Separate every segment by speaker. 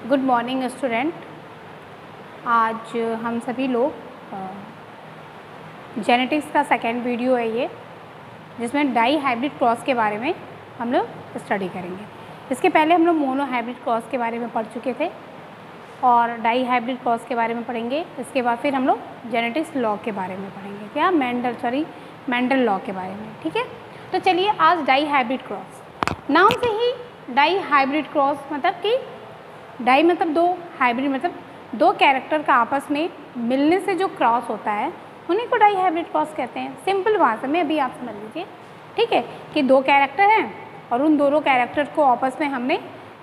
Speaker 1: Good morning student. आज हम सभी लोग जेनेटिक्स का सेकेंड वीडियो है ये, जिसमें डाई हाइब्रिड क्रॉस के बारे में हम लोग स्टडी करेंगे। इसके पहले हम लोग मोनो हाइब्रिड क्रॉस के बारे में पढ़ चुके थे और डाई हाइब्रिड क्रॉस के बारे में पढ़ेंगे। इसके बाद फिर हम लोग जेनेटिक्स लॉ के बारे में पढ़ेंगे, क्या मेंडल लॉ के बारे में। ठीक है, तो चलिए आज डाई हाइब्रिड क्रॉस, नाम से ही डाई हाइब्रिड क्रॉस मतलब कि डाई मतलब दो, हाइब्रिड मतलब दो कैरेक्टर का आपस में मिलने से जो क्रॉस होता है उन्हीं को डाई हाइब्रिड क्रॉस कहते हैं। सिंपल भाषा में अभी आप समझ लीजिए, ठीक है, कि दो कैरेक्टर हैं और उन दोनों कैरेक्टर को आपस में हमने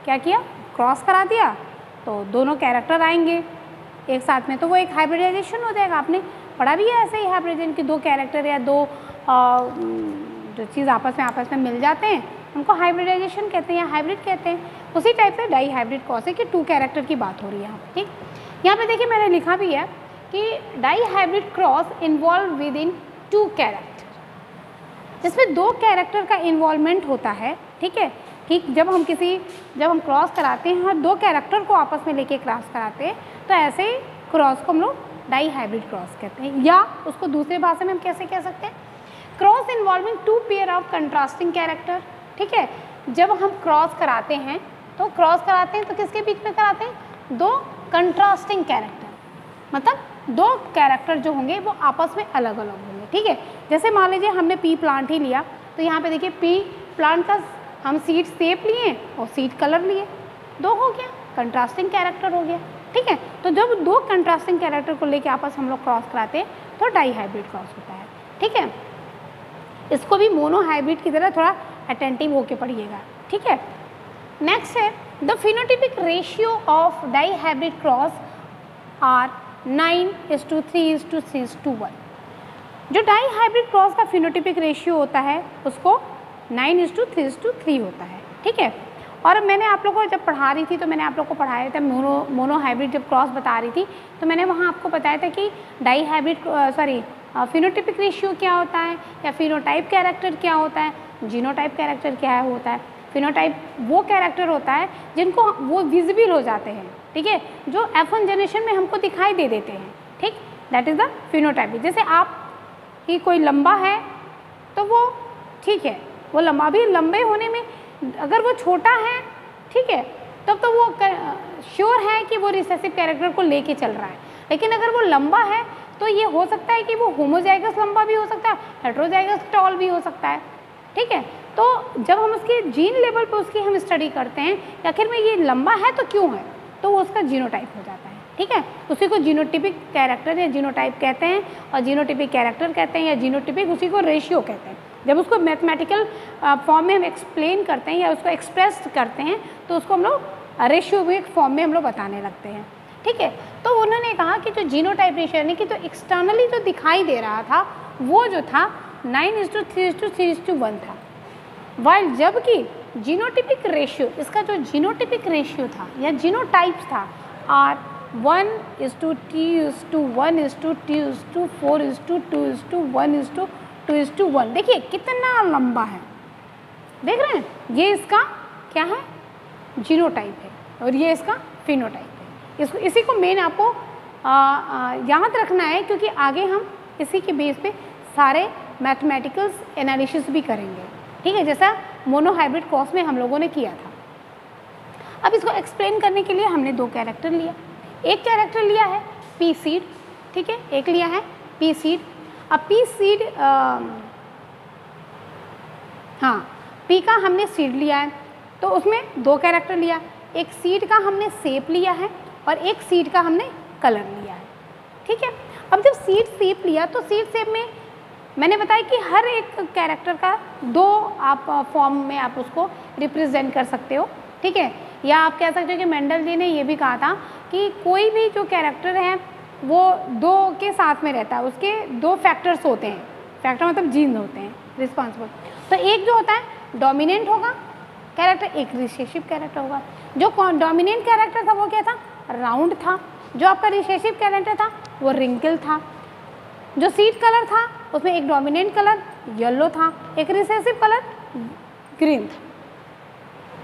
Speaker 1: क्या किया, क्रॉस करा दिया, तो दोनों कैरेक्टर आएंगे एक साथ में, तो वो एक हाइब्रिडाइजेशन हो जाएगा। आपने पढ़ा भी है ऐसे ही हाइब्रिडाइजेशन की दो कैरेक्टर या दो जो चीज़ आपस में मिल जाते हैं उनको हाइब्रिडाइजेशन कहते हैं या हाइब्रिड कहते हैं। उसी टाइप से डाई हाइब्रिड क्रॉस है कि टू कैरेक्टर की बात हो रही है यहाँ पे। ठीक, यहाँ पे देखिए मैंने लिखा भी है कि dihybrid cross involve with in two character, जिसमें दो कैरेक्टर का इन्वॉल्वमेंट होता है। ठीक है, कि जब हम क्रॉस कराते हैं और दो कैरेक्टर को आपस में लेके क्रॉस कराते हैं तो ऐसे क्रॉस को हम लोग डाई हाइब्रिड क्रॉस कहते हैं। या उसको दूसरे भाषा में हम कैसे कह सकते हैं, cross involving two pair of contrasting character. ठीक है, जब हम क्रॉस कराते हैं तो किसके बीच में कराते हैं, दो कंट्रास्टिंग कैरेक्टर, मतलब दो कैरेक्टर जो होंगे वो आपस में अलग अलग होंगे। ठीक है, जैसे मान लीजिए हमने पी प्लांट ही लिया, तो यहाँ पे देखिए पी प्लांट का हम सीड शेप लिए और सीड कलर लिए, दो हो गया, कंट्रास्टिंग कैरेक्टर हो गया। ठीक है, तो जब दो कंट्रास्टिंग कैरेक्टर को लेके आपस हम लोग क्रॉस कराते हैं तो डाई हाइब्रिड क्रॉस होता है। ठीक है, इसको भी मोनो हाइब्रिड की तरह थोड़ा अटेंटिव होके पढ़िएगा। ठीक है, नेक्स्ट है the phenotypic ratio of dihybrid cross are 9:3:3:1। जो डाई हाइब्रिड क्रॉस का फिनोटिपिक रेशियो होता है उसको 9:3:3 होता है। ठीक है, और मैंने आप लोगों को जब पढ़ा रही थी तो मैंने आप लोगों को पढ़ाया था मोनो हाइब्रिड जब क्रॉस बता रही थी तो मैंने वहाँ आपको बताया था कि डाई हाइब्रिड फिनोटिपिक रेशियो क्या होता है या फिनोटाइप कैरेक्टर क्या होता है, जीनोटाइप कैरेक्टर क्या होता है। फिनोटाइप वो कैरेक्टर होता है जिनको वो विजिबल हो जाते हैं, ठीक है, जो F1 जनरेशन में हमको दिखाई दे देते हैं। ठीक, दैट इज़ द फिनोटाइप। जैसे आप कि कोई लंबा है तो वो ठीक है, वो लंबा भी लंबे होने में अगर वो छोटा है, ठीक है, तब तो वो श्योर है कि वो रिसेसिव कैरेक्टर को लेके चल रहा है। लेकिन अगर वो लंबा है तो ये हो सकता है कि वो होमोजाइगस लंबा भी हो सकता है, हेटेरोजाइगस टॉल भी हो सकता है। ठीक है, तो जब हम उसके जीन लेवल पर उसकी हम स्टडी करते हैं कि आखिर में ये लंबा है तो क्यों है, तो वो उसका जीनोटाइप हो जाता है। ठीक है, उसी को जीनोटिपिक कैरेक्टर या जीनोटाइप कहते हैं और जीनोटिपिक कैरेक्टर कहते हैं या जीनोटिपिक उसी को रेशियो कहते हैं। जब उसको मैथमेटिकल फॉर्म में हम एक्सप्लेन करते हैं या उसको एक्सप्रेस करते हैं तो उसको हम लोग रेशियो भी एक फॉर्म में हम लोग बताने लगते हैं। ठीक है, तो उन्होंने कहा कि जो जीनोटाइप रेशियो यानी कि जो एक्सटर्नली जो दिखाई दे रहा था वो जो था 9:3:3:1 था, वाइल जबकि जीनोटिपिक रेशियो, इसका जो जीनोटिपिक रेशियो था या जीनोटाइप्स था आर 1:2:2:1:4:2:1:1। देखिए कितना लंबा है, देख रहे हैं, ये इसका क्या है, जीनोटाइप है और ये इसका फिनोटाइप है। इसी को मेन आपको याद रखना है क्योंकि आगे हम इसी के बेस पे सारे मैथमेटिकल एनालिसिस भी करेंगे। ठीक है, जैसा मोनो हाइब्रिड क्रॉस में हम लोगों ने किया था। अब इसको एक्सप्लेन करने के लिए हमने दो कैरेक्टर लिया, एक कैरेक्टर लिया है पी सीड, ठीक है, एक लिया है पी सीड। अब पी सीड पी का हमने सीड लिया है तो उसमें दो कैरेक्टर लिया, एक सीड का हमने शेप लिया है और एक सीड का हमने कलर लिया है। ठीक है, अब जब सीड शेप लिया तो सीड शेप में मैंने बताया कि हर एक कैरेक्टर का दो आप फॉर्म में आप उसको रिप्रेजेंट कर सकते हो। ठीक है, या आप कह सकते हो कि मेंडल जी ने ये भी कहा था कि कोई भी जो कैरेक्टर है वो दो के साथ में रहता है, उसके दो फैक्टर्स होते हैं, फैक्टर मतलब जीन होते हैं रिस्पॉन्सिबल। तो एक जो होता है डोमिनेंट होगा कैरेक्टर, एक रिसेसिव कैरेक्टर होगा। जो डोमिनेंट कैरेक्टर था वो क्या था, राउंड था, जो आपका रिसेसिव कैरेक्टर था वो रिंकल था। जो सीड कलर था उसमें एक डोमिनेंट कलर येलो था, एक रिसेसिव कलर ग्रीन था।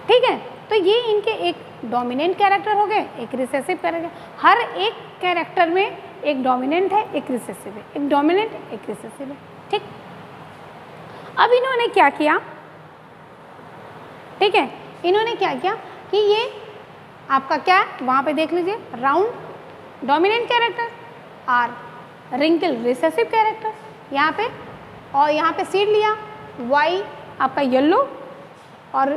Speaker 1: ठीक है, तो ये इनके एक डोमिनेंट कैरेक्टर हो गए, एक रिसेसिव कैरेक्टर। हर एक कैरेक्टर में एक डोमिनेंट है, एक रिसेसिव है, एक डोमिनेंट एक रिसेसिव है, ठीक। अब इन्होंने क्या किया, ठीक है, इन्होंने क्या किया कि ये आपका क्या है वहाँ पे देख लीजिए, राउंड डोमिनेंट कैरेक्टर और रिंकल रिसेसिव कैरेक्टर यहाँ पे, और यहाँ पे सीड लिया, वाई आपका येलो और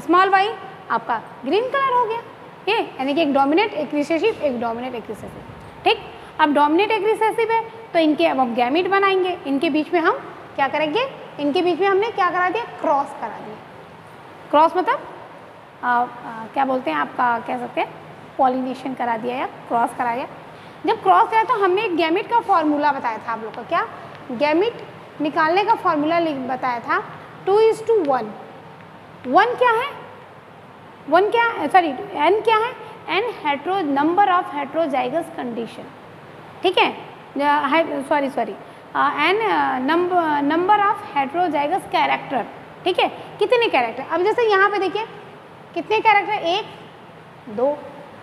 Speaker 1: स्मॉल वाई आपका ग्रीन कलर हो गया, ये यानी कि एक डोमिनेंट एक रिसेसिव, एक डोमिनेंट एक रिसेसिव, ठीक। अब डोमिनेंट एक रिसेसिव है तो इनके अब हम गैमेट बनाएंगे, इनके बीच में हम क्या करेंगे, इनके बीच में हमने क्या करा दिया, क्रॉस करा दिया। क्रॉस मतलब क्या बोलते हैं आपका, कह सकते हैं पॉलिनेशन करा दिया या क्रॉस करा दिया। जब क्रॉस करा तो हमने एक गैमेट का फॉर्मूला बताया था आप लोग को, क्या गैमेट निकालने का फॉर्मूला बताया था 2:1। 1 क्या है, 1 क्या है, सॉरी n क्या है, n hetero number of heterozygous condition, ठीक है, sorry n number of heterozygous character, ठीक है, कितने कैरेक्टर। अब जैसे यहाँ पे देखिए कितने कैरेक्टर, 1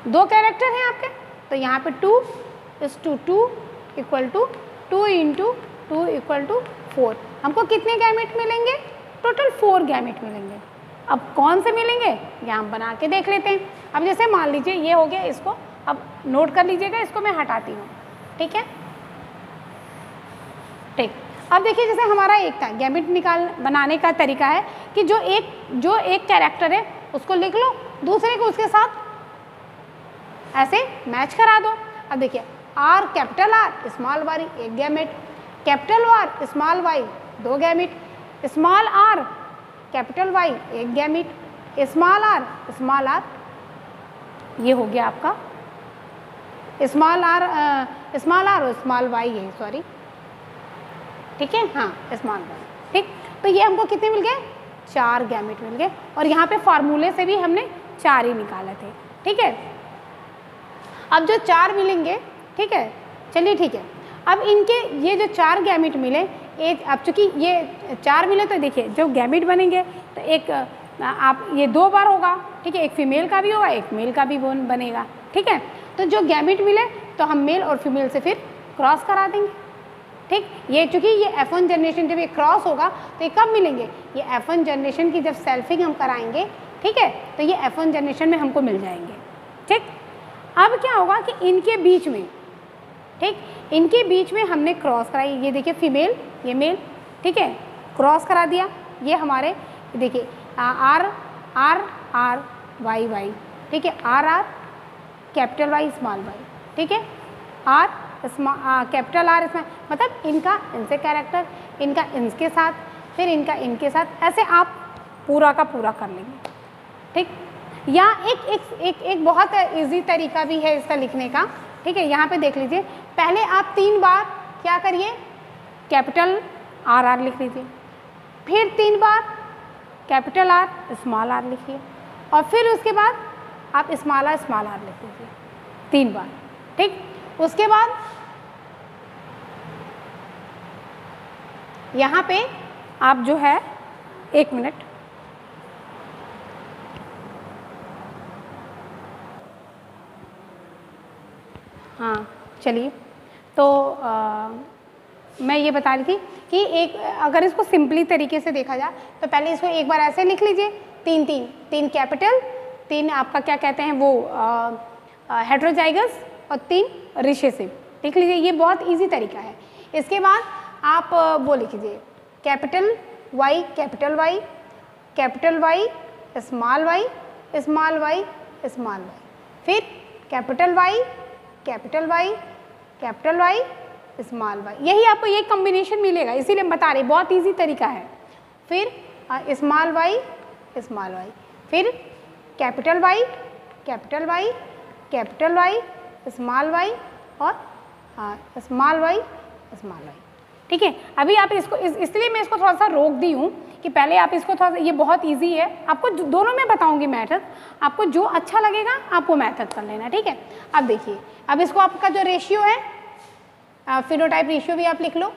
Speaker 1: 2 कैरेक्टर हैं आपके, तो यहाँ पे 2:2 इक्वल टू 2 × 2 इक्वल टू 4। हमको कितने गैमेट मिलेंगे, टोटल 4 गैमेट मिलेंगे। अब कौन से मिलेंगे ये हम बना के देख लेते हैं। अब जैसे मान लीजिए ये हो गया, इसको अब नोट कर लीजिएगा, इसको मैं हटाती हूँ, ठीक है, ठीक। अब देखिए जैसे हमारा एक था गैमेट बनाने का तरीका है कि जो एक कैरेक्टर है उसको लिख लो, दूसरे को उसके साथ ऐसे मैच करा दो। अब देखिए R capital R small Y एक gamete, capital R small Y 2 gamete, small r capital Y एक गैमेट, स्मॉल r ये हो गया आपका स्मॉल r और स्मॉल y है, सॉरी, ठीक है, हाँ स्मॉल y, ठीक। तो ये हमको कितने मिल गए, 4 गैमेट मिल गए, और यहाँ पे फार्मूले से भी हमने 4 ही निकाले थे, ठीक है। अब जो 4 मिलेंगे, ठीक है, चलिए ठीक है। अब इनके ये जो 4 गैमेट मिले, अब चूँकि ये 4 मिले तो देखिए जो गैमेट बनेंगे तो एक आप ये 2 बार होगा, ठीक है, एक फीमेल का भी होगा, एक मेल का भी बनेगा, ठीक है। तो जो गैमेट मिले तो हम मेल और फीमेल से फिर क्रॉस करा देंगे, ठीक। ये चूँकि ये F1 जनरेशन जब ये क्रॉस होगा तो ये कब मिलेंगे, ये F1 जनरेशन की जब सेल्फिंग हम कराएंगे, ठीक है, तो ये F1 जनरेशन में हमको मिल जाएंगे, ठीक। अब क्या होगा कि इनके बीच में, ठीक, इनके बीच में हमने क्रॉस कराई, ये देखिए फीमेल ये मेल, ठीक है, क्रॉस करा दिया, ये हमारे देखिए R R R Y Y, ठीक है, R R capital Y small Y, ठीक है, आर कैपिटल आर स्मॉल, मतलब इनका इनसे कैरेक्टर, इनका इनके साथ, फिर इनका इनके साथ, ऐसे आप पूरा का पूरा कर लेंगे, ठीक। या एक बहुत इजी तरीका भी है इसका लिखने का, ठीक है। यहाँ पे देख लीजिए, पहले आप 3 बार क्या करिए, कैपिटल आर आर लिख लीजिए, फिर 3 बार कैपिटल आर स्मॉल आर लिखिए, और फिर उसके बाद आप स्मॉल आर लिख लीजिए 3 बार, ठीक। उसके बाद यहाँ पे आप जो है 1 मिनट, हाँ चलिए, तो मैं ये बता रही थी कि एक अगर इसको सिंपली तरीके से देखा जाए तो पहले इसको एक बार ऐसे लिख लीजिए, 3 कैपिटल, 3 आपका क्या कहते हैं वो हेट्रोजाइगस और 3 रिसेसिव, लिख लीजिए, ये बहुत इजी तरीका है। इसके बाद आप वो लिख लीजिए capital Y capital Y capital Y small Y small Y small Y, फिर capital Y capital Y capital Y small Y, यही आपको ये कॉम्बिनेशन मिलेगा, इसीलिए हम बता रहे बहुत इजी तरीका है। फिर स्मॉल वाई स्मॉल वाई, फिर capital Y capital Y capital Y small Y और स्मॉल वाई स्मॉल वाई, ठीक है। अभी आप इसको इसलिए मैं इसको थोड़ा सा रोक दी हूँ कि पहले आप इसको थोड़ा सा, ये बहुत इजी है, आपको दोनों में बताऊँगी मेथड, आपको जो अच्छा लगेगा आप वो मेथड कर लेना, ठीक है। अब देखिए, अब इसको आपका जो रेशियो है फिनोटाइप रेशियो भी आप लिख लो,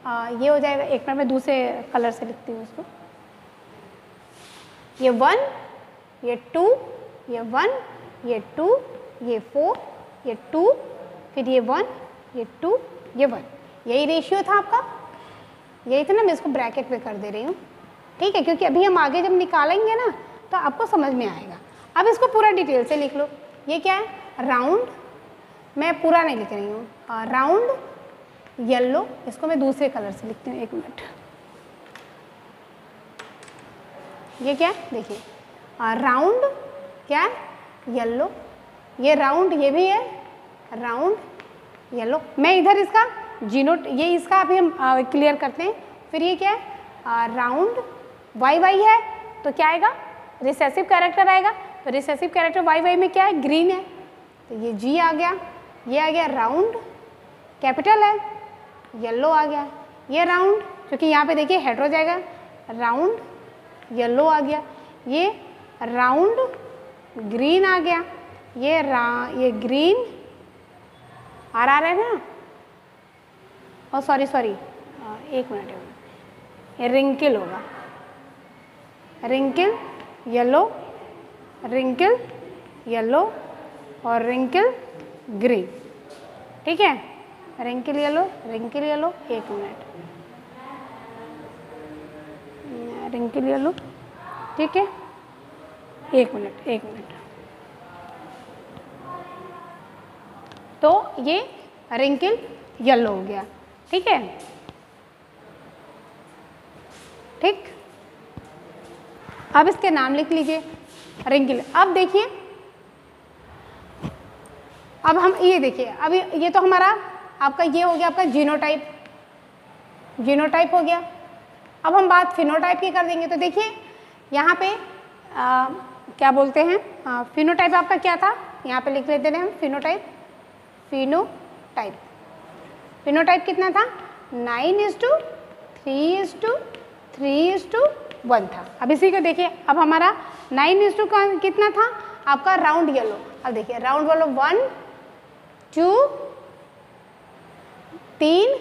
Speaker 1: ये हो जाएगा, एक मिनट में दूसरे कलर से लिखती हूँ इसको, ये 1 ये 2, ये 1, ये 2, ये 4, ये 2, फिर ये 1, ये 2, ये 1। यही रेशियो था आपका, यही था ना, मैं इसको ब्रैकेट में कर दे रही हूँ, ठीक है, क्योंकि अभी हम आगे जब निकालेंगे ना तो आपको समझ में आएगा। अब इसको पूरा डिटेल से लिख लो। ये क्या है? राउंड, मैं पूरा नहीं लिख रही हूँ, राउंड येलो, इसको मैं दूसरे कलर से लिखती हूँ, 1 मिनट। ये क्या है? देखिए, राउंड क्या है? येलो, ये राउंड, ये भी है राउंड येलो। मैं इधर इसका जीनोट, ये इसका अभी हम क्लियर करते हैं। फिर ये क्या है? राउंड वाई वाई है, तो क्या आएगा? रिसेसिव कैरेक्टर आएगा। तो रिसेसिव कैरेक्टर वाई वाई में क्या है? ग्रीन है, तो ये जी आ गया। ये आ गया राउंड, कैपिटल है, येलो आ गया। ये राउंड, क्योंकि यहाँ पे देखिए हेड हो जाएगा, राउंड येलो आ गया। ये राउंड ग्रीन आ गया। ये ग्रीन आ रहा है ना, और सॉरी 1 मिनट, ये रिंकल होगा, रिंकल येलो, रिंकल येलो और रिंकल ग्रीन, ठीक है, wrinkle yellow, 1 minute, wrinkle yellow, ठीक है, 1 मिनट। तो ये रिंकल येलो हो गया, ठीक है, ठीक। अब इसके नाम लिख लीजिए, रिंकल। अब देखिए, अब हम ये देखिए, अब ये तो हमारा आपका ये हो गया आपका जीनोटाइप, जीनोटाइप हो गया। अब हम बात फिनोटाइप की कर देंगे। तो देखिए यहाँ पे क्या बोलते हैं, फिनोटाइप आपका क्या था, यहाँ पे लिख लेते हैं हम फिनोटाइप। फिनोटाइप कितना था? 9:3:3:1 था। अब इसी को देखिए, अब हमारा 9 कितना था आपका? Round yellow. अब देखिए राउंड येलो 1 2 3,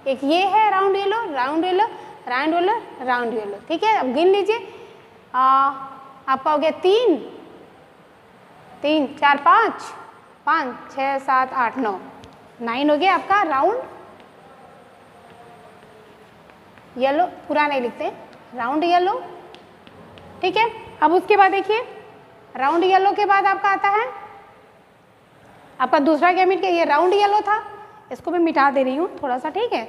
Speaker 1: एक ये है round yellow, round yellow, round yellow, round yellow, ठीक है। अब गिन लीजिए, आपका हो गया 3 3 4 5 5 6 7 8 9 9 हो गया आपका राउंड येलो। पूरा नहीं लिखते, राउंड येलो, ठीक है। अब उसके बाद देखिए, राउंड येलो के बाद आपका आता है आपका दूसरा गैमेट का, ये राउंड येलो था, इसको मैं मिटा दे रही हूँ थोड़ा सा, ठीक है।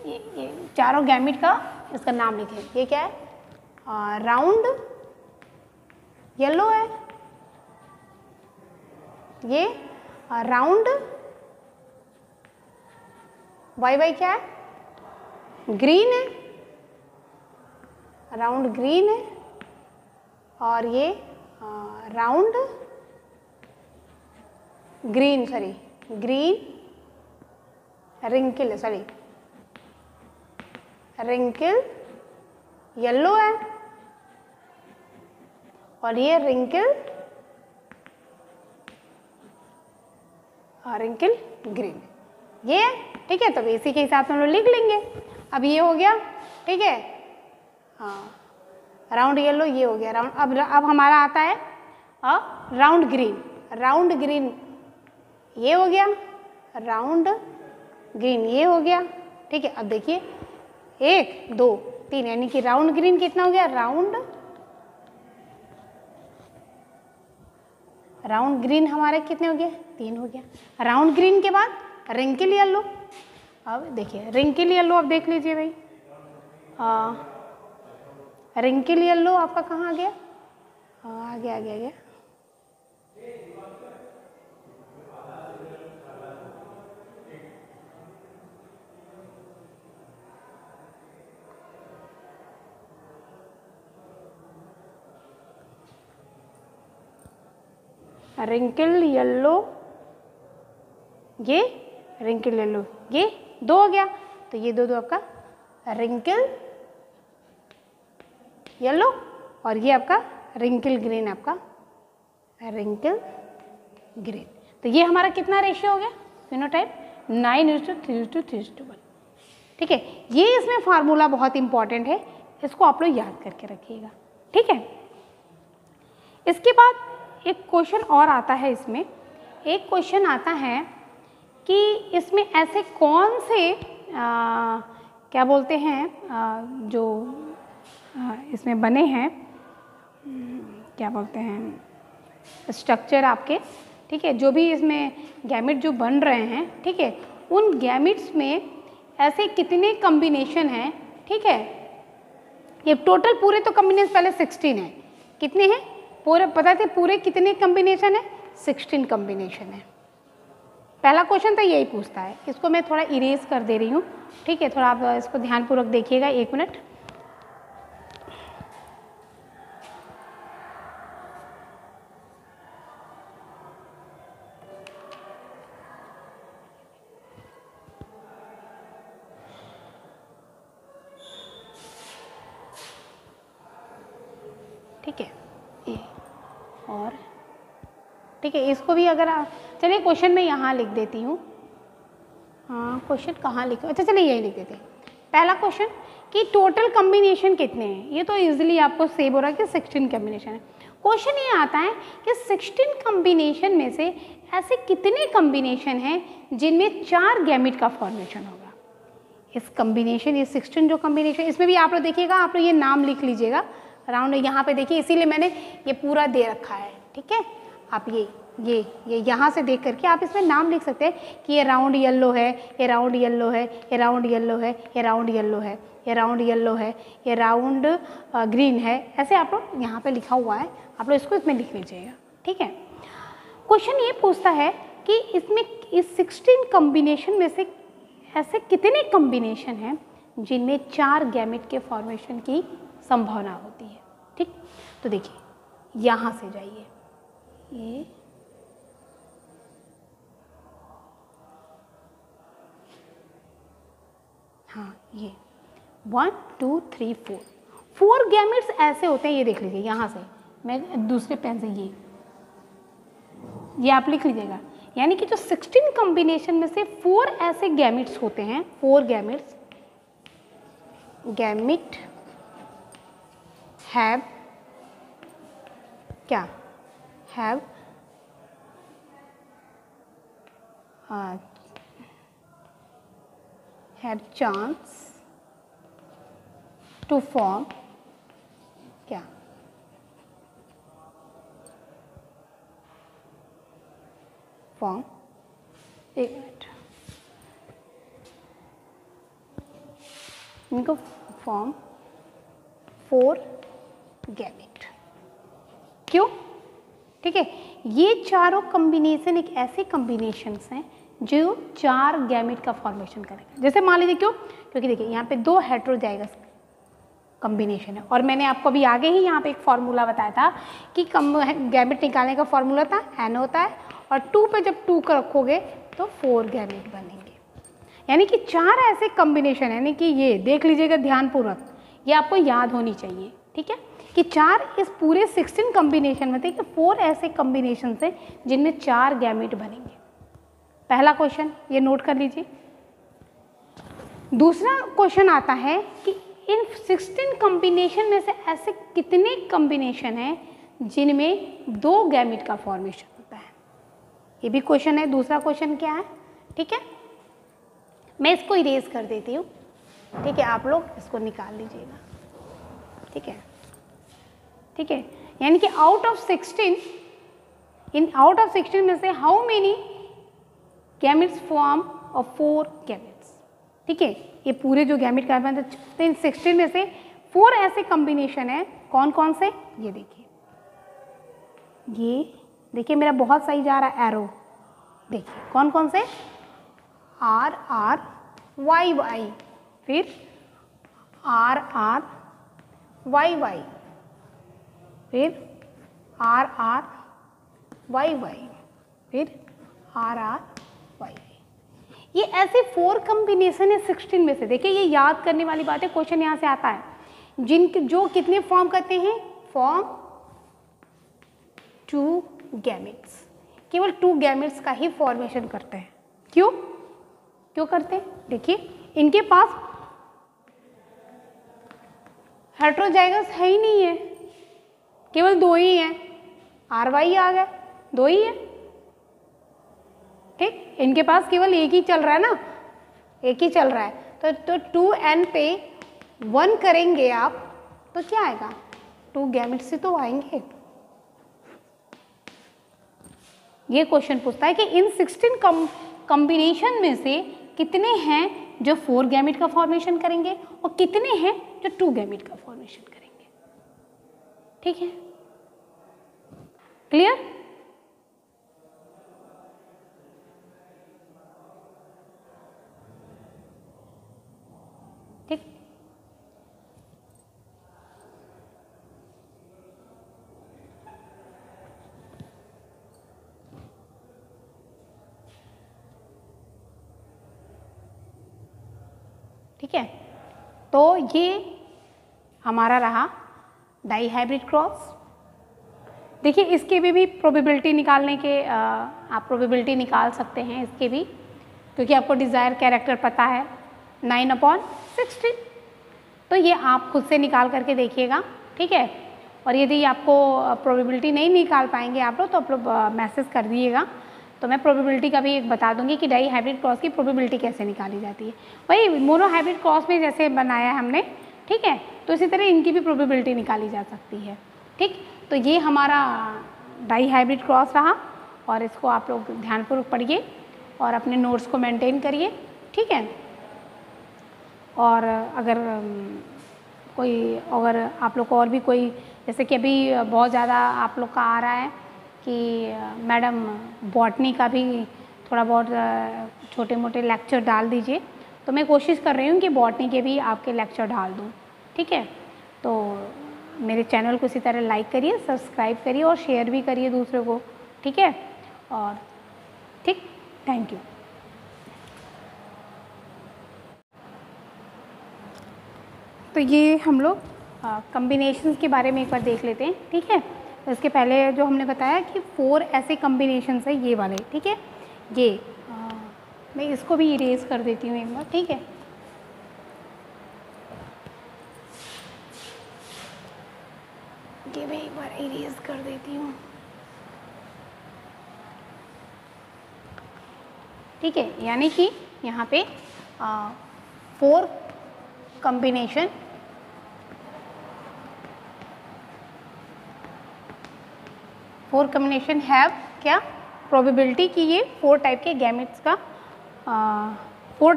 Speaker 1: ये चारों गैमेट का इसका नाम लिखें। ये क्या है? राउंड येलो है, ये राउंड वाई वाई क्या है? ग्रीन है, राउंड ग्रीन है, और ये round green, sorry green wrinkle, sorry wrinkle yellow है, और ये रिंकल रिंकल ग्रीन, ये है, ठीक है। तो इसी के हिसाब से हम लोग लिख लेंगे। अब ये हो गया, ठीक है, हाँ, राउंड येलो ये हो गया राउंड। अब हमारा आता है राउंड ग्रीन, राउंड ग्रीन ये हो गया, राउंड ग्रीन ये हो गया, ठीक है। अब देखिए 1 2 3, यानी कि राउंड ग्रीन कितना हो गया? राउंड ग्रीन हमारे कितने हो गए? 3 हो गया। राउंड ग्रीन के बाद रिंकल येलो। अब देखिए रिंकल येलो, अब देख लीजिए भाई, रिंकल येलो आपका कहाँ आ गया? आ गया। रिंकल येलो, ये रिंकल येलो, ये 2 हो गया। तो ये दो आपका रिंकल येलो, और ये आपका रिंकल ग्रीन, आपका रिंकल ग्रीन। तो ये हमारा कितना रेशियो हो गया फिनोटाइप? 9:3:3:1, ठीक है। ये इसमें फार्मूला बहुत इंपॉर्टेंट है, इसको आप लोग याद करके रखिएगा, ठीक है। इसके बाद एक क्वेश्चन और आता है, इसमें एक क्वेश्चन आता है कि इसमें ऐसे कौन से क्या बोलते हैं जो इसमें बने हैं, क्या बोलते हैं स्ट्रक्चर आपके, ठीक है, जो भी इसमें गैमेट जो बन रहे हैं, ठीक है, उन गैमेट्स में ऐसे कितने कॉम्बिनेशन हैं, ठीक है। ये टोटल पूरे तो कॉम्बिनेशन पहले 16 है, कितने हैं पूरे पता थे, पूरे कितने कॉम्बिनेशन है, 16 कॉम्बिनेशन है। पहला क्वेश्चन तो यही पूछता है। इसको मैं थोड़ा इरेज कर दे रही हूँ, ठीक है, थोड़ा आप इसको ध्यानपूर्वक देखिएगा, 1 मिनट। ठीक है, ये और ठीक है, इसको भी अगर आप चलिए क्वेश्चन मैं यहाँ लिख देती हूँ। हाँ, क्वेश्चन कहाँ लिखो, अच्छा चलिए यही लिख देते हैं। पहला क्वेश्चन कि टोटल कॉम्बिनेशन कितने हैं, ये तो इजीली आपको सेव हो रहा है कि 16 कॉम्बिनेशन है। क्वेश्चन ये आता है कि 16 कॉम्बिनेशन में से ऐसे कितने कॉम्बिनेशन हैं जिनमें 4 गैमेट का फॉर्मेशन होगा। इस कॉम्बिनेशन, ये 16 जो कॉम्बिनेशन, इसमें भी आप लोग देखिएगा, आप लोग ये नाम लिख लीजिएगा अराउंड, यहाँ पे देखिए, इसीलिए मैंने ये पूरा दे रखा है, ठीक है। आप ये यहाँ से देख करके आप इसमें नाम लिख सकते हैं कि ये राउंड येलो है, ये राउंड येलो है, ये राउंड येलो है, ये राउंड येलो है, ये राउंड येलो है, ये राउंड ग्रीन है, ऐसे आप लोग यहाँ पे लिखा हुआ है, आप लोग इसको इसमें लिख लीजिएगा, ठीक है। क्वेश्चन ये पूछता है कि इसमें इस 16 कॉम्बिनेशन में से ऐसे कितने कॉम्बिनेशन हैं जिनमें 4 गैमेट के फॉर्मेशन की संभावना होती है, ठीक। तो देखिए यहाँ से जाइए, ये हाँ, ये 1 2 3 4 गैमेट्स ऐसे होते हैं, ये देख लीजिए, यहाँ से मैं दूसरे पेन से ये आप लिख लीजिएगा, यानी कि जो 16 कॉम्बिनेशन में से 4 ऐसे गैमेट्स होते हैं, 4 गैमेट्स, गैमेट हैव क्या, have have chance to form क्या, form, एक मिनट, इनको फॉर्म 4 गैमेट, क्यों, ठीक है। ये चारों कॉम्बिनेशन एक ऐसे कॉम्बिनेशंस हैं जो 4 गैमेट का फॉर्मेशन करेगा। जैसे मान लीजिए, क्यों, क्योंकि देखिए यहाँ पे 2 हेटेरोजाइगस कॉम्बिनेशन है, और मैंने आपको अभी आगे ही यहाँ पे एक फार्मूला बताया था कि गैमेट निकालने का फार्मूला था n होता है, और 2 पे जब 2 का रखोगे तो 4 गैमेट बनेंगे, यानी कि 4 ऐसे कॉम्बिनेशन, यानी कि ये देख लीजिएगा ध्यानपूर्वक, ये आपको याद होनी चाहिए, ठीक है, कि 4 इस पूरे 16 कॉम्बिनेशन में थे कि 4 ऐसे कॉम्बिनेशन से जिनमें 4 गैमेट बनेंगे। पहला क्वेश्चन ये नोट कर लीजिए। दूसरा क्वेश्चन आता है कि इन 16 कॉम्बिनेशन में से ऐसे कितने कॉम्बिनेशन हैं जिनमें 2 गैमेट का फॉर्मेशन होता है। ये भी क्वेश्चन है। दूसरा क्वेश्चन क्या है, ठीक है, मैं इसको इरेज कर देती हूँ, ठीक है, आप लोग इसको निकाल लीजिएगा, ठीक है, ठीक है, यानी कि आउट ऑफ 16 में से how many gametes form of 4 gametes, ठीक है, ये पूरे जो गैमेट का है तो इन 16 में से 4 ऐसे कॉम्बिनेशन है, कौन कौन से, ये देखिए मेरा बहुत सही जा रहा है एरो, देखिए कौन कौन से, आर आर वाई वाई, फिर आर आर वाई वाई, फिर आर आर वाई वाई, फिर आर आर वाई वाई। ये ऐसे 4 कॉम्बिनेशन है 16 में से। देखिए ये याद करने वाली बात है, क्वेश्चन यहाँ से आता है, जो कितने फॉर्म करते हैं, फॉर्म 2 गैमेट्स, केवल 2 गैमेट्स का ही फॉर्मेशन करते हैं। क्यों करते हैं, देखिए इनके पास हेटेरोजाइगस है ही नहीं है, केवल 2 ही हैं, RY आ गए, 2 ही है। ठीक, इनके पास केवल एक ही चल रहा है ना, एक ही चल रहा है। तो 2n पे 1 करेंगे आप तो क्या आएगा, 2 गैमेट्स से तो आएंगे। ये क्वेश्चन पूछता है कि इन 16 कॉम्बिनेशन में से कितने हैं जो 4 गैमेट का फॉर्मेशन करेंगे और कितने हैं जो 2 गैमेट का फॉर्मेशन करेंगे। ठीक है, क्लियर? ठीक, ठीक है। तो ये हमारा रहा डाई हाइब्रिड क्रॉस। देखिए इसके भी प्रोबेबिलिटी निकालने के आप प्रोबेबिलिटी निकाल सकते हैं इसके भी, क्योंकि आपको डिज़ायर कैरेक्टर पता है 9/16। तो ये आप खुद से निकाल करके देखिएगा, ठीक है। और यदि आपको प्रोबेबिलिटी नहीं निकाल पाएंगे आप लोग तो आप लोग मैसेज कर दिएगा, तो मैं प्रोबेबिलिटी का भी एक बता दूंगी कि डाई हाइब्रिड क्रॉस की प्रोबेबिलिटी कैसे निकाली जाती है। वही मोनो हाइब्रिड क्रॉस में जैसे बनाया हमने, ठीक है, तो इसी तरह इनकी भी प्रोबेबिलिटी निकाली जा सकती है। ठीक, तो ये हमारा डाई हाइब्रिड क्रॉस रहा और इसको आप लोग ध्यानपूर्वक पढ़िए और अपने नोट्स को मेंटेन करिए, ठीक है। और अगर आप लोग को और भी कोई, जैसे कि अभी बहुत ज़्यादा आप लोग का आ रहा है कि मैडम बॉटनी का भी थोड़ा बहुत छोटे मोटे लेक्चर डाल दीजिए, तो मैं कोशिश कर रही हूँ कि बॉटनी के भी आपके लेक्चर डाल दूँ, ठीक है। तो मेरे चैनल को इसी तरह लाइक करिए, सब्सक्राइब करिए और शेयर भी करिए दूसरों को, ठीक है। और ठीक, थैंक यू। तो ये हम लोग कम्बिनेशंस के बारे में एक बार देख लेते हैं, ठीक है। तो इसके पहले जो हमने बताया कि 4 ऐसे कम्बिनेशंस है ये वाले, ठीक है। ये मैं इसको भी इरेज कर देती हूँ एक बार, ठीक है। ये मैं एक बार इरेज कर देती हूँ, ठीक है। यानी कि यहाँ पे 4 कॉम्बिनेशन हैव क्या प्रोबेबिलिटी कि ये 4 टाइप के गैमेट्स का 4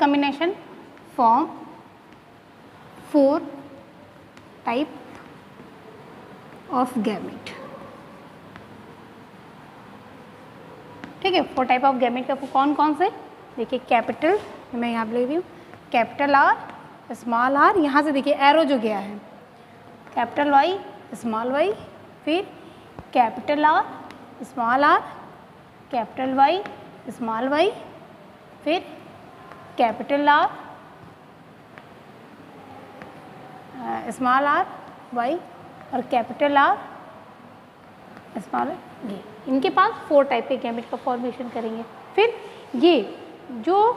Speaker 1: combination form 4 type of gamete, ठीक है। 4 टाइप ऑफ गैमेट का कौन कौन से, देखिए कैपिटल, मैं यहाँ ले रही हूँ कैपिटल R, स्मॉल r, यहाँ से देखिए एरो जो गया है, कैपिटल Y, स्मॉल y, फिर capital R, small r, capital Y, small y, फिर capital R, small r, y और कैपिटल R, स्मॉल ये, इनके पास 4 टाइप के गैमेट का फॉर्मेशन करेंगे। फिर ये जो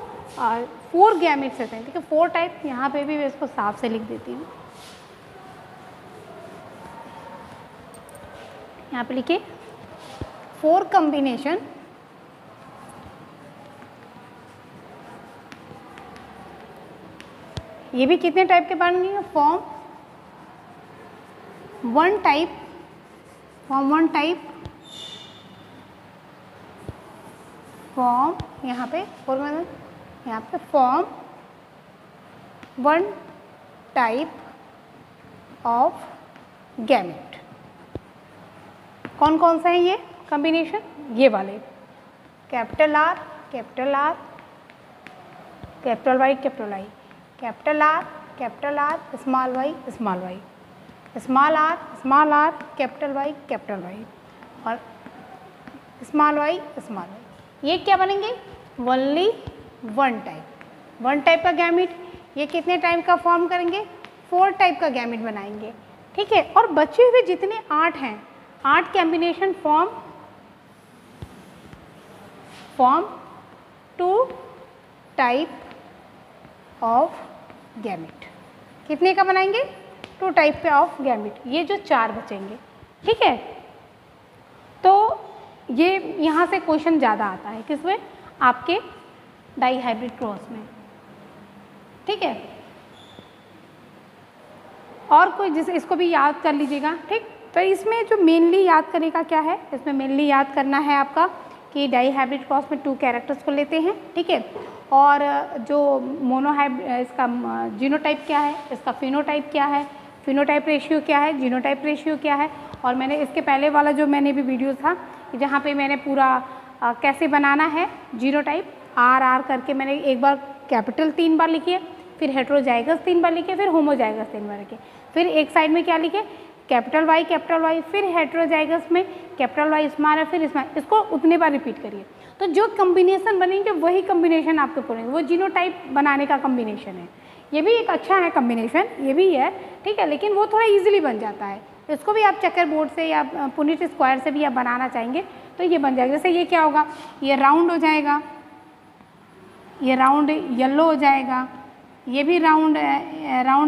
Speaker 1: 4 गैमेट्स रहते हैं, ठीक है, 4 टाइप, यहाँ पे भी मैं इसको साफ से लिख देती हूँ, यहाँ पे लिखिए 4 कॉम्बिनेशन ये भी कितने टाइप के बनेंगे, फॉर्म 1 टाइप, फॉर्म यहाँ पे फॉर्म 1 टाइप ऑफ गैमेट। कौन कौन सा है ये कॉम्बिनेशन, ये वाले capital R, capital R, capital Y, capital I, capital R, small y, small y, small r, capital Y, capital Y और स्मॉल y, स्मॉल y। ये क्या बनेंगे, ओनली 1 टाइप का गैमेट। ये कितने टाइप का फॉर्म करेंगे, 4 टाइप का गैमेट बनाएंगे, ठीक है। और बचे हुए जितने 8 हैं, 8 combination form 2 type of gamete. कितने का बनाएंगे, 2 टाइप पे ऑफ गैमेट। ये जो 4 बचेंगे, ठीक है। तो ये यहाँ से क्वेश्चन ज़्यादा आता है किसमें, आपके डाई हाइब्रिड क्रॉस में, ठीक है। और कोई जिसे इसको भी याद कर लीजिएगा, ठीक। तो इसमें जो मेनली याद करने का क्या है, इसमें मेनली याद करना है आपका कि डाई हाइब्रिड क्रॉस में 2 कैरेक्टर्स को लेते हैं, ठीक है। और जो इसका जीनोटाइप क्या है, इसका फिनोटाइप क्या है, फिनोटाइप रेशियो क्या है, जीनोटाइप रेशियो क्या है। और मैंने इसके पहले वाला जो मैंने भी वीडियो था जहाँ पे मैंने पूरा कैसे बनाना है जीनोटाइप, आर करके मैंने एक बार कैपिटल 3 बार लिखी है, फिर हेट्रोजाइगस 3 बार लिखे, फिर होमोजाइगस 3 बार लिखे, फिर एक साइड में क्या लिखे कैपिटल वाई, फिर हेट्रोजाइगस में कैपिटल वाई स्मॉल है, फिर स्मॉल, इसको उतने बार रिपीट करिए। तो जो कम्बिनेशन बनेंगे वही कम्बिनेशन आपके पूरेंगे, वो जीनोटाइप बनाने का कम्बिनेशन है। ये भी एक अच्छा है कम्बिनेशन, ये भी है, ठीक है, लेकिन वो थोड़ा ईजिली बन जाता है। इसको भी आप चेकर बोर्ड से या पुनिट स्क्वायर से भी आप बनाना चाहेंगे तो ये बन जाएगा। जैसे ये क्या होगा, ये राउंड हो जाएगा, ये राउंड येलो हो जाएगा, ये भी राउंड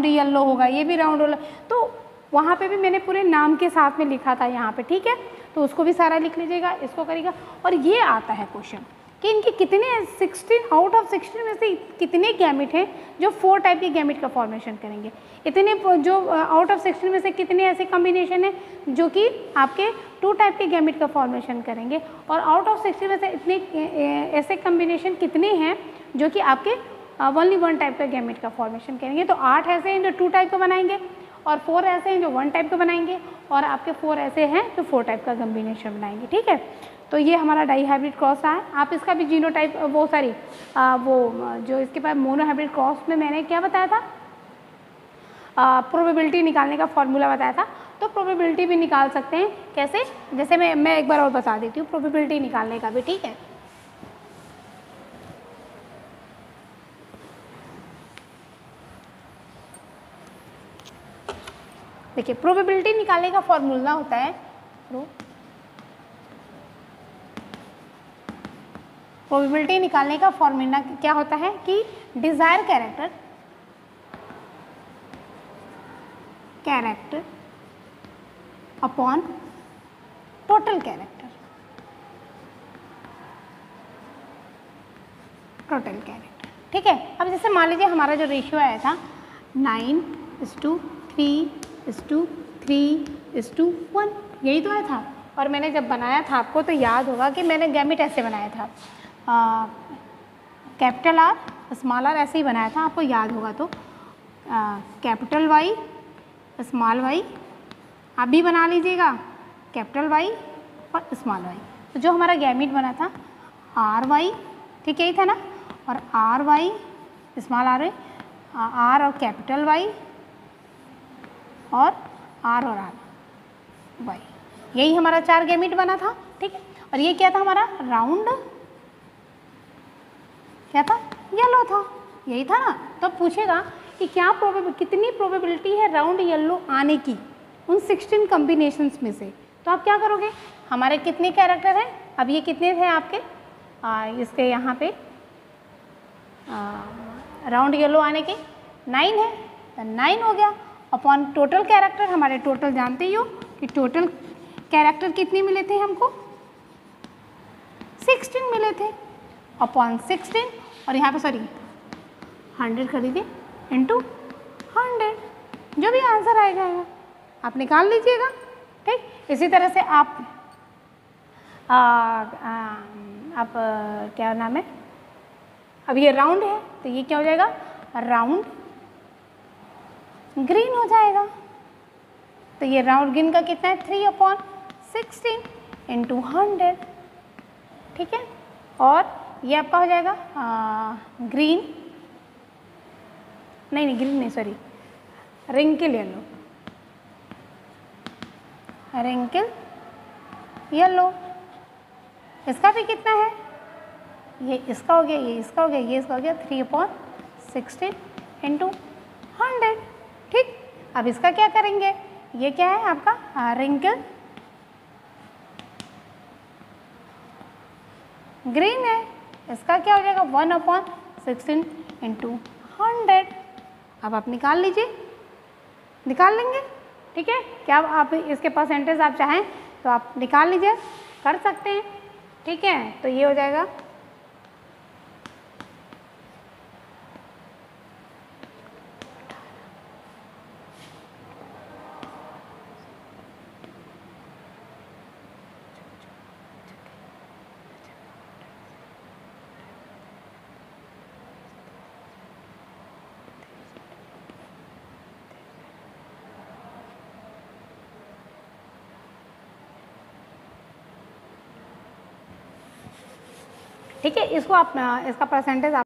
Speaker 1: येलो होगा, ये भी राउंड होगा। तो वहाँ पे भी मैंने पूरे नाम के साथ में लिखा था यहाँ पे, ठीक है। तो उसको भी सारा लिख लीजिएगा, इसको करिएगा। और ये आता है क्वेश्चन कि इनके कितने 16 आउट ऑफ 16 में से कितने गैमिट हैं जो 4 टाइप के गैमिट का फॉर्मेशन करेंगे, इतने जो आउट ऑफ 16 में से कितने ऐसे कॉम्बिनेशन हैं जो कि आपके 2 टाइप के गैमिट का फॉर्मेशन करेंगे, और आउट ऑफ 16 में से इतने ऐसे कॉम्बिनेशन कितने हैं जो कि आपके ओनली 1 टाइप का गैमिट का फॉर्मेशन करेंगे। तो 8 ऐसे हैं जो 2 टाइप का बनाएंगे, और 4 ऐसे हैं जो 1 टाइप का बनाएंगे, और आपके 4 ऐसे हैं जो 4 टाइप का कॉम्बिनेशन बनाएंगे, ठीक है। तो ये हमारा डाई हाइब्रिड क्रॉस है। आप इसका भी जीनोटाइप जो इसके पास मोनो हाइब्रिड क्रॉस में मैंने क्या बताया था, प्रोबेबिलिटी निकालने का फॉर्मूला बताया था। तो प्रोबेबिलिटी भी निकाल सकते हैं, कैसे, जैसे मैं एक बार और बता देती हूँ प्रोबेबिलिटी निकालने का भी, ठीक है। देखिए प्रोबेबिलिटी निकालने का फॉर्मूला होता है, प्रोबेबिलिटी निकालने का फॉर्मूला क्या होता है कि desire character upon total character, ठीक है। अब जैसे मान लीजिए हमारा जो रेशियो आया था 9:3:3:1, यही तो आया था। और मैंने जब बनाया था आपको तो याद होगा कि मैंने गैमिट ऐसे बनाया था, कैपिटल आर स्मॉल आर ऐसे ही बनाया था, आपको याद होगा। तो कैपिटल वाई स्मॉल वाई आप भी बना लीजिएगा, कैपिटल वाई और स्मॉल वाई। तो जो हमारा गैमिट बना था आर वाई, ठीक यही था ना, और R Y small R Y, R और कैपिटल वाई और आर वाई, यही हमारा 4 गैमिट बना था, ठीक है। और ये क्या था हमारा राउंड, क्या था, येलो था, यही था ना। तो पूछेगा कि क्या कितनी प्रोबेबिलिटी है राउंड येलो आने की उन 16 कॉम्बिनेशंस में से। तो आप क्या करोगे, हमारे कितने कैरेक्टर हैं, अब ये कितने थे आपके, इसके यहाँ पे राउंड येलो आने के 9 है, तो 9 हो गया अपॉन टोटल कैरेक्टर। हमारे टोटल जानते ही हो कि टोटल कैरेक्टर कितने मिले थे हमको, 16 मिले थे, अपॉन 16, और यहाँ पे 100 कर दीजिए इंटू 100, जो भी आंसर आएगा आप निकाल लीजिएगा, ठीक। इसी तरह से आप क्या नाम है, अब ये राउंड है तो ये क्या हो जाएगा, राउंड ग्रीन हो जाएगा। तो ये राउंड ग्रीन का कितना है 3/16 इंटू 100, ठीक है। और ये आपका हो जाएगा ग्रीन नहीं सॉरी रिंकल येलो, इसका भी कितना है, ये इसका हो गया, ये इसका हो गया, ये इसका हो गया 3/16 इंटू 100, ठीक। अब इसका क्या करेंगे, ये क्या है आपका रिंकल ग्रीन है, इसका क्या हो जाएगा 1/16 इंटू 100। अब आप निकाल लीजिए, निकाल लेंगे, ठीक है। क्या आप इसके परसेंटेज आप चाहें तो आप निकाल लीजिए, कर सकते हैं, ठीक है। तो ये हो जाएगा ठीक है। इसको आप इसका परसेंटेज आप